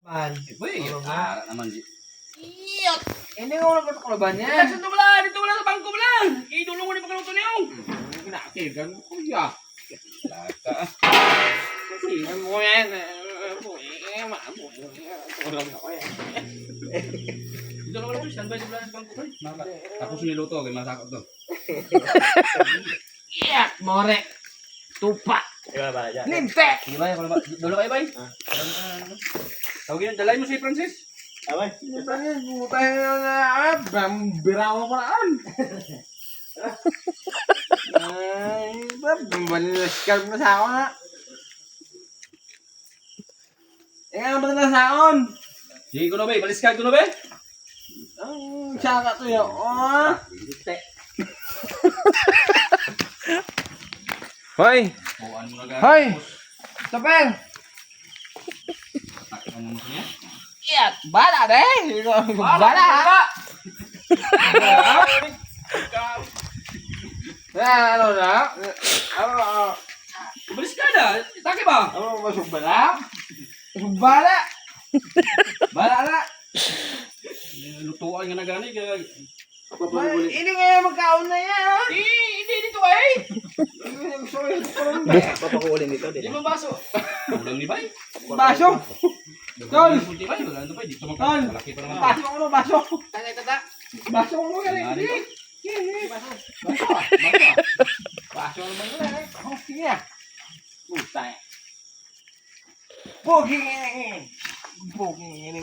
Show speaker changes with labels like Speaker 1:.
Speaker 1: Man.
Speaker 2: Weh, ara naman di.
Speaker 1: Iyot! Hindi nga wala pa kalaban yan.
Speaker 3: Relax dito wala, dito wala sa bangko wala. Idulong mo ni pagkaluto niyo.
Speaker 1: Kinakirgan mo kuya.
Speaker 2: Laka.
Speaker 1: Kinakirgan mo yan. Tulong ako yan.
Speaker 3: Dito wala ko standby dito wala sa bangko.
Speaker 2: Tapos niluto, kay masakot to.
Speaker 1: Iyot! More! Tupa!
Speaker 4: Diba ba dyan?
Speaker 1: Linte!
Speaker 3: Sige bay, ako na ba? Dulo kayo bay. Tawagin, dalay mo si Francis.
Speaker 4: Abay.
Speaker 1: Butay na bambiraw ko naan. Ay, bambaliskal mo sa ako na. Nga ba na sa akon?
Speaker 3: Sige ko na bay, baliskag ko na bay.
Speaker 1: Ang saka to yun. Oh. Hoy!
Speaker 2: Buwan mo na ga.
Speaker 1: Hoy! Tapel!
Speaker 2: Takot mo niya.
Speaker 1: Iyat! Bala deh! Bala! Ano na? Ano?
Speaker 3: Baliskag na, itake ba?
Speaker 1: Ano masuk bala? Masuk bala! Bala na!
Speaker 3: Lutuan nga na gani.
Speaker 1: Ini nga magkaon na yan ha?
Speaker 3: Hindi dito ay.
Speaker 4: Papakuulin dito.
Speaker 3: Di ba baso? Ulang ni bay.
Speaker 1: Baso! Tol!
Speaker 3: Kunti bay, wala ano bay. Dito
Speaker 1: Tol!
Speaker 3: malaki pa naman.
Speaker 1: Baso ko baso! Tangay tata! Baso ko
Speaker 3: Ano
Speaker 1: yan
Speaker 3: dito?
Speaker 1: Baso! Baso naman yun eh! Oh, sige na! Putay! Pogi! Pogi!